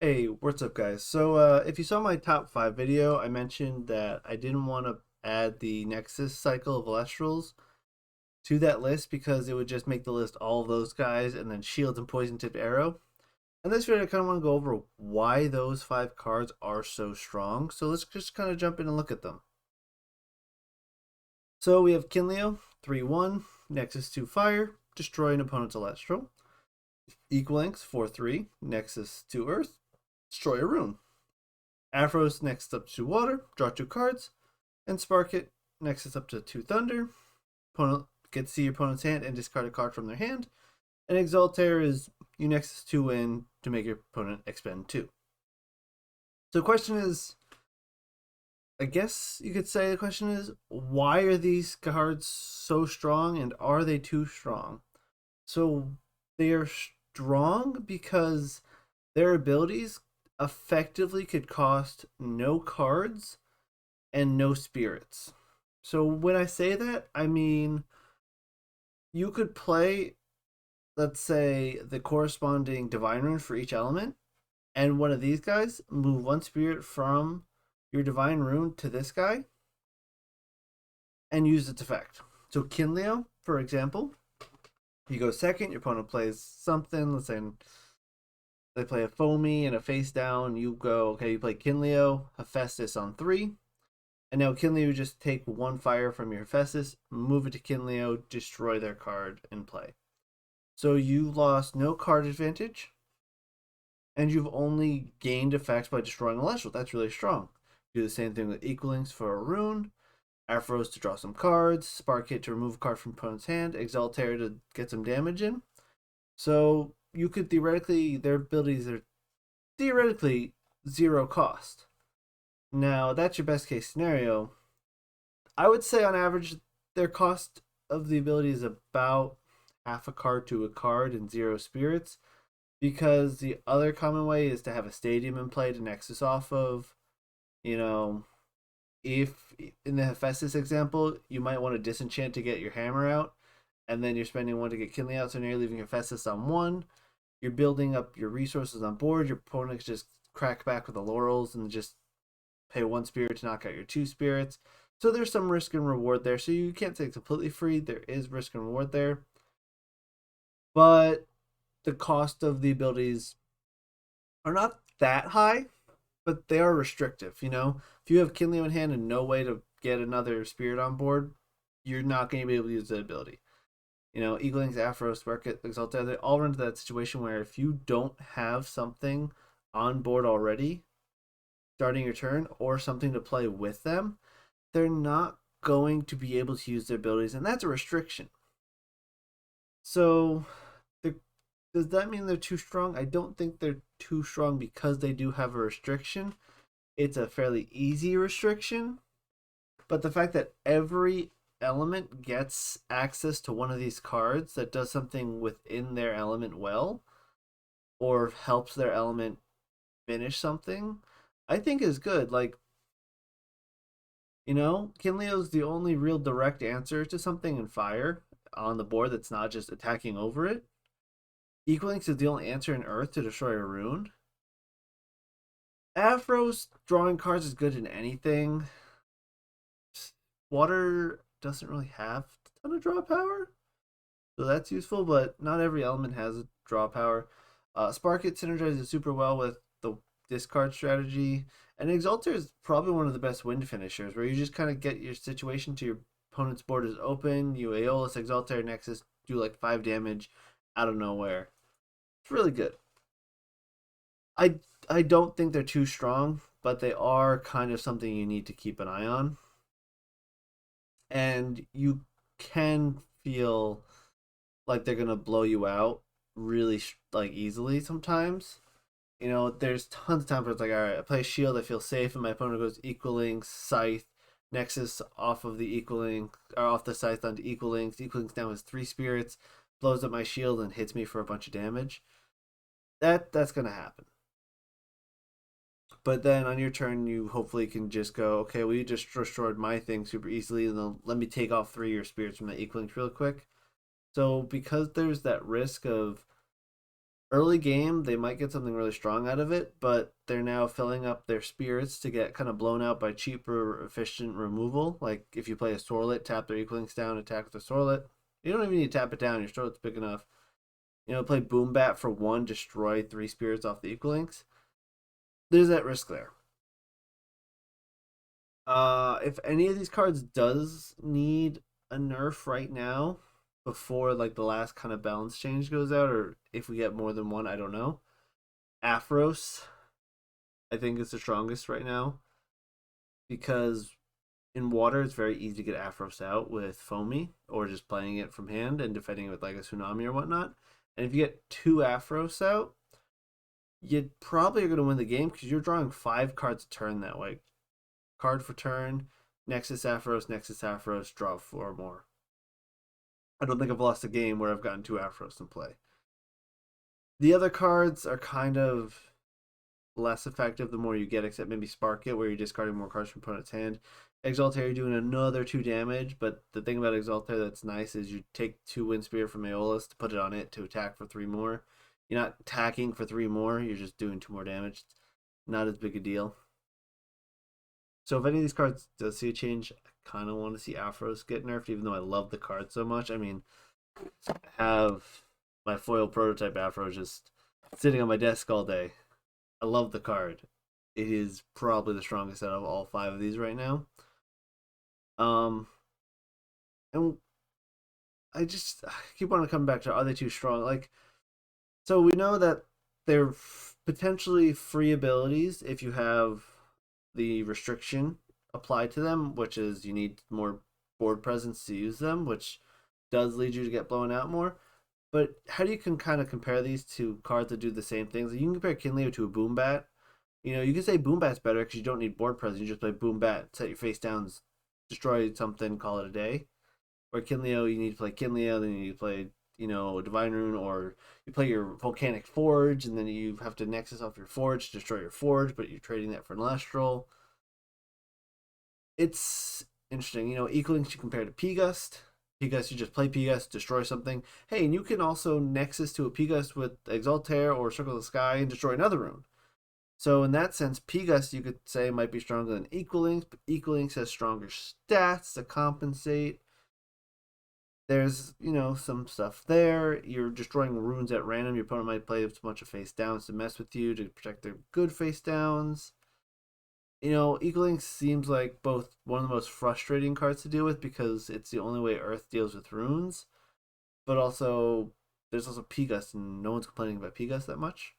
Hey, what's up, guys? So, if you saw my top 5 video, I mentioned that I didn't want to add the Nexus cycle of ELESTRALs to that list because it would just make the list all of those guys and then Shields and Poison Tipped Arrow. And this video, I kind of want to go over why those 5 cards are so strong. So, let's just kind of jump in and look at them. So, we have Kinleo, 3-1, Nexus 2 Fire, destroy an opponent's Elestral. Equalinx, 4-3, Nexus 2 Earth, destroy a rune. Afros next up to water, draw 2 cards, and Spark it next is up to 2 thunder. Opponent gets to see your opponent's hand and discard a card from their hand. And Exaltair is you nexus 2 win to make your opponent expend 2. So the question is, I guess you could say the question is, why are these cards so strong and are they too strong? So they are strong because their abilities effectively could cost no cards and no spirits. So when I say that, I mean you could play, let's say, the corresponding divine rune for each element, and one of these guys move one spirit from your divine rune to this guy and use its effect. So Kinleo, for example, you go second, your opponent plays something, let's say they play a foamy and a face down, you go, okay, you play Kinleo, Hephaestus on 3. And now Kinleo just take 1 fire from your Hephaestus, move it to Kinleo, destroy their card, and play. So you lost no card advantage, and you've only gained effects by destroying a Celestial. That's really strong. Do the same thing with Equalinx for a rune, Afros to draw some cards, Spark it to remove a card from opponent's hand, Exaltair to get some damage in. So you could theoretically, their abilities are theoretically 0 cost. Now, that's your best case scenario. I would say on average, their cost of the ability is about half a card to a card and 0 spirits, because the other common way is to have a stadium in play to Nexus off of. You know, if in the Hephaestus example, you might want to disenchant to get your hammer out, and then you're spending 1 to get Kinley out, so now you're leaving Hephaestus on 1. You're building up your resources on board. Your opponent just crack back with the laurels and just pay 1 spirit to knock out your 2 spirits. So there's some risk and reward there. So you can't say it's completely free. There is risk and reward there. But the cost of the abilities are not that high, but they are restrictive. If you have Kinley in hand and no way to get another spirit on board, you're not going to be able to use that ability. Eaglings, Afro, Spark It, Exalted, they all run into that situation where if you don't have something on board already, starting your turn, or something to play with them, they're not going to be able to use their abilities, and that's a restriction. So, does that mean they're too strong? I don't think they're too strong because they do have a restriction. It's a fairly easy restriction, but the fact that every element gets access to one of these cards that does something within their element well, or helps their element finish something, I think is good. Like, Kinleo's the only real direct answer to something in fire on the board that's not just attacking over it. Equalinx is the only answer in Earth to destroy a rune. Afro's drawing cards is good in anything. Water doesn't really have a ton of draw power, so that's useful, but not every element has a draw power. Spark It synergizes super well with the discard strategy, and Exalter is probably one of the best wind finishers, where you just kind of get your situation to your opponent's board is open, you Aeolus, Exalter, Nexus, do like 5 damage out of nowhere. It's really good. I I don't think they're too strong, but they are kind of something you need to keep an eye on. And you can feel like they're gonna blow you out really like easily sometimes. There's tons of times where it's like, all right, I play shield, I feel safe, and my opponent goes equaling scythe, nexus off of the equaling or off the scythe onto equalings. Equalings now has 3 spirits, blows up my shield and hits me for a bunch of damage. That's gonna happen. But then on your turn, you hopefully can just go, okay, well, you just destroyed my thing super easily, and then let me take off 3 of your spirits from that equaling real quick. So because there's that risk of Early game, they might get something really strong out of it, but they're now filling up their spirits to get kind of blown out by cheaper, efficient removal. Like if you play a Sorlet, tap their Equalinks down, attack with a Sorlet. You don't even need to tap it down. Your Sorlet's big enough. Play Boom Bat for one, destroy 3 spirits off the Equalinks. There's that risk there. If any of these cards does need a nerf right now, before like the last kind of balance change goes out, or if we get more than one, I don't know. Aphros, I think is the strongest right now because in water it's very easy to get Aphros out with Foamy or just playing it from hand and defending it with like a Tsunami or whatnot. And if you get 2 Aphros out, you probably are going to win the game because you're drawing 5 cards a turn that way. Card for turn, Nexus Aphros, draw 4 more. I don't think I've lost a game where I've gotten 2 Aphros in play. The other cards are kind of less effective the more you get, except maybe Spark It, where you're discarding more cards from opponent's hand. Exaltair, you're doing another 2 damage, but the thing about Exaltair that's nice is you take 2 Wind Spirit from Aeolus to put it on it to attack for 3 more. You're not attacking for 3 more, you're just doing 2 more damage. Not as big a deal. So if any of these cards does see a change, I kind of want to see Aphros get nerfed, even though I love the card so much. I mean, I have my foil prototype Aphros just sitting on my desk all day. I love the card. It is probably the strongest out of all 5 of these right now. And I keep wanting to come back to, are they too strong? Like, so we know that they're potentially free abilities if you have the restriction applied to them, which is you need more board presence to use them, which does lead you to get blown out more. But how do you kind of compare these to cards that do the same things? You can compare Kinleo to a Boom Bat. You can say Boom Bat's better because you don't need board presence. You just play Boom Bat, set your face down, destroy something, call it a day. Or Kinleo, you need to play Kinleo, then you need to play, Divine Rune, or you play your Volcanic Forge, and then you have to Nexus off your Forge to destroy your Forge, but you're trading that for an Elestral. It's interesting. Equalinks you compare to P-Gust. P-Gust, you just play P-Gust, destroy something. Hey, and you can also Nexus to a P-Gust with Exaltair or Circle of the Sky and destroy another rune. So in that sense, P-Gust you could say might be stronger than Equalinks, but Equalinks has stronger stats to compensate. There's, some stuff there. You're destroying runes at random. Your opponent might play a bunch of face downs to mess with you to protect their good face downs. Equalinks seems like both one of the most frustrating cards to deal with because it's the only way Earth deals with runes, but also there's also P-Gust, and no one's complaining about P-Gust that much.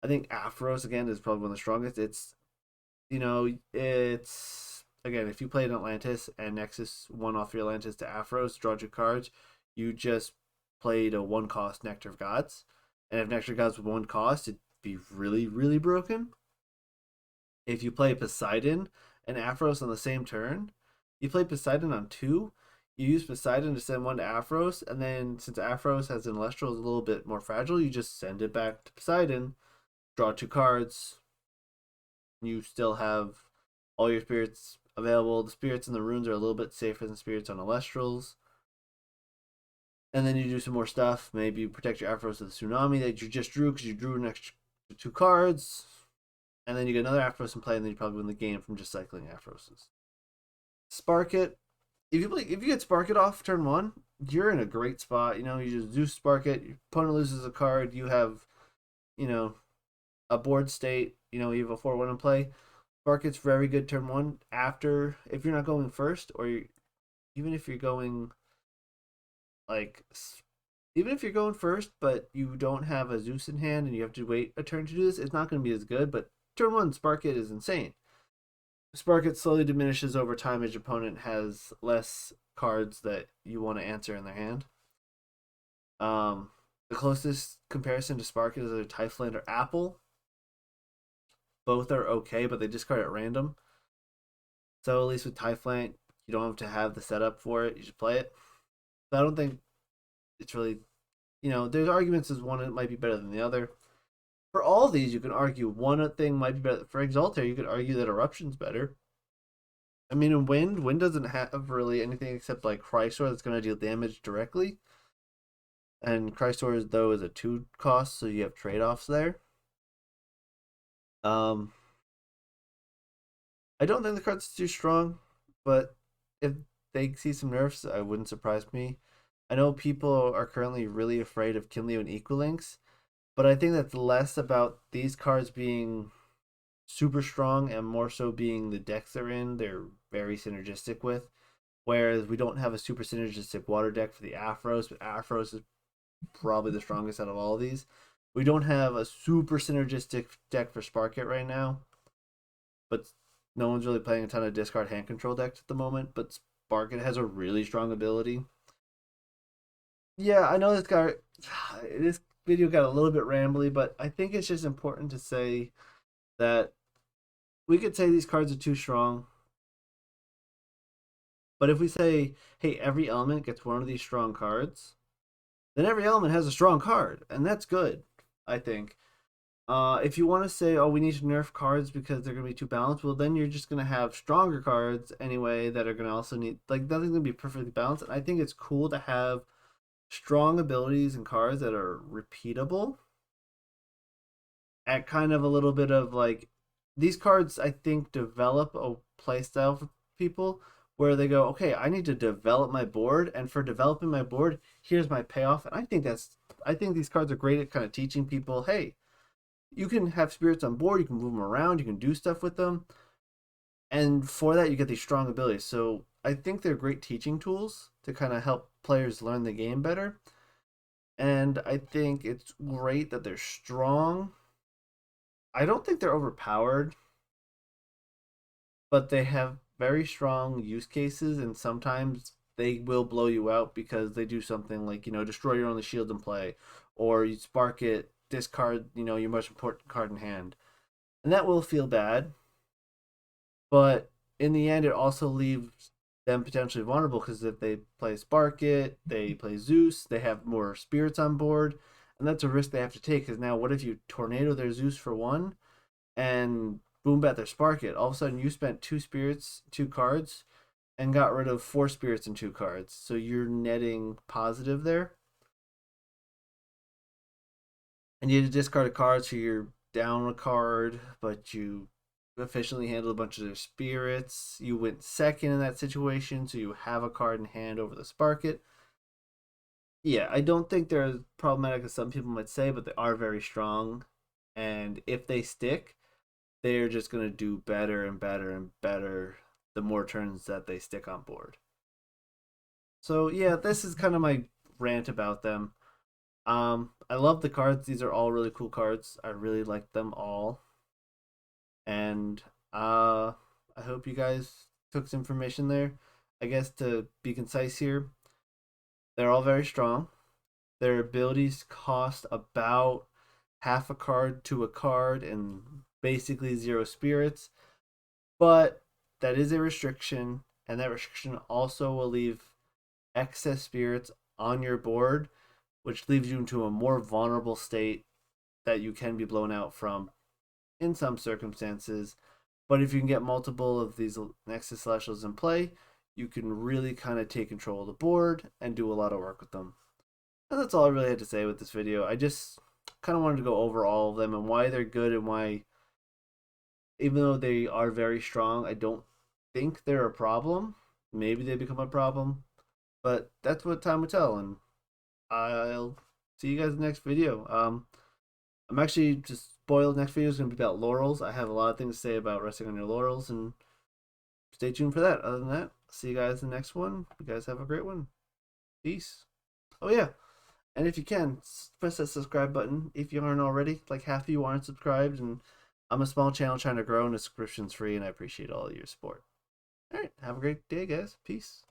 I think Aphros again is probably one of the strongest. It's again, if you played an Atlantis and Nexus one off your Atlantis to Aphros, draw 2 cards, you just played a 1-cost Nectar of Gods. And if Nectar of Gods was 1 cost, it'd be really, really broken. If you play Poseidon and Aphros on the same turn, you play Poseidon on 2, you use Poseidon to send 1 to Aphros, and then since Aphros has an Elestral is a little bit more fragile, you just send it back to Poseidon, draw 2 cards, you still have all your spirits available. The spirits and the runes are a little bit safer than spirits on Elestrals. And then you do some more stuff. Maybe you protect your Aphros with the Tsunami that you just drew because you drew an extra 2 cards. And then you get another Aphros in play, and then you probably win the game from just cycling Aphroses. Spark It. If you get Spark It off turn 1, you're in a great spot. You just do Spark It. Your opponent loses a card. You have, a board state. You have a 4-1 in play. Spark It's very good turn 1. After, if you're not going first, or even if you're going first, but you don't have a Zeus in hand and you have to wait a turn to do this, it's not going to be as good. But turn 1, Spark It is insane. Spark It slowly diminishes over time as your opponent has less cards that you want to answer in their hand. The closest comparison to Spark It is either Typhland or Apple. Both are okay, but they discard at random. So at least with Typhlant, you don't have to have the setup for it. You just play it. So I don't think it's really, there's arguments as one might be better than the other. For all of these, you can argue one thing might be better. For Exaltair, you could argue that Eruption's better. I mean, in Wind doesn't have really anything except like Chrysor that's going to deal damage directly. And Chrysler, though, is a 2 cost, so you have trade-offs there. Um, I don't think the card's too strong, but if they see some nerfs, it wouldn't surprise me. I know people are currently really afraid of Kinleo and Equalinx, but I think that's less about these cards being super strong and more so being the decks they're in, they're very synergistic with. Whereas we don't have a super synergistic water deck for the Afros, but Afros is probably the strongest out of all of these. We don't have a super synergistic deck for Sparkit right now, but no one's really playing a ton of discard hand control decks at the moment. But Sparkit has a really strong ability. Yeah, I know this video got a little bit rambly, but I think it's just important to say that we could say these cards are too strong. But if we say, hey, every element gets one of these strong cards, then every element has a strong card, and that's good, I think. If you want to say, oh, we need to nerf cards because they're going to be too balanced, well, then you're just going to have stronger cards anyway that are going to also need, like, nothing's going to be perfectly balanced. And I think it's cool to have strong abilities and cards that are repeatable at kind of a little bit of like, these cards, I think, develop a playstyle for people where they go, okay, I need to develop my board, and for developing my board, here's my payoff. And I think these cards are great at kind of teaching people, hey, you can have spirits on board, you can move them around, you can do stuff with them, and for that you get these strong abilities. So I think they're great teaching tools to kind of help players learn the game better. And I think it's great that they're strong. I don't think they're overpowered, but they have very strong use cases, and sometimes they will blow you out because they do something like, destroy your only shield in play, or you spark it, discard, your most important card in hand. And that will feel bad, but in the end, it also leaves them potentially vulnerable because if they play Spark It, they play Zeus, they have more spirits on board, and that's a risk they have to take. Because now, what if you tornado their Zeus for one, and boom, bat their Spark It? All of a sudden, you spent 2 spirits, 2 cards, and got rid of 4 spirits and 2 cards. So you're netting positive there, and you had to discard a card, so you're down a card, but you efficiently handled a bunch of their spirits. You went second in that situation, so you have a card in hand over the Sparkit. Yeah, I don't think they're as problematic as some people might say, but they are very strong. And if they stick, they're just going to do better and better and better the more turns that they stick on board. So, yeah, this is kind of my rant about them. I love the cards. These are all really cool cards. I really like them all. And I hope you guys took some information there. I guess to be concise here, they're all very strong. Their abilities cost about half a card to a card and basically 0 spirits. But that is a restriction, and that restriction also will leave excess spirits on your board, which leaves you into a more vulnerable state that you can be blown out from in some circumstances. But if you can get multiple of these Nexus Celestials in play, you can really kind of take control of the board and do a lot of work with them. And that's all I really had to say with this video. I just kind of wanted to go over all of them and why they're good, and why, even though they are very strong, I don't think they're a problem. Maybe they become a problem, but that's what time will tell. And I'll see you guys in the next video. I'm actually just spoiled. Next video is going to be about laurels. I have a lot of things to say about resting on your laurels, and stay tuned for that. Other than that, see you guys in the next one. You guys have a great one. Peace. Oh yeah, and if you can, press that subscribe button if you aren't already. Like half of you aren't subscribed, and I'm a small channel trying to grow, and the subscription's free, and I appreciate all of your support. All right, have a great day, guys. Peace.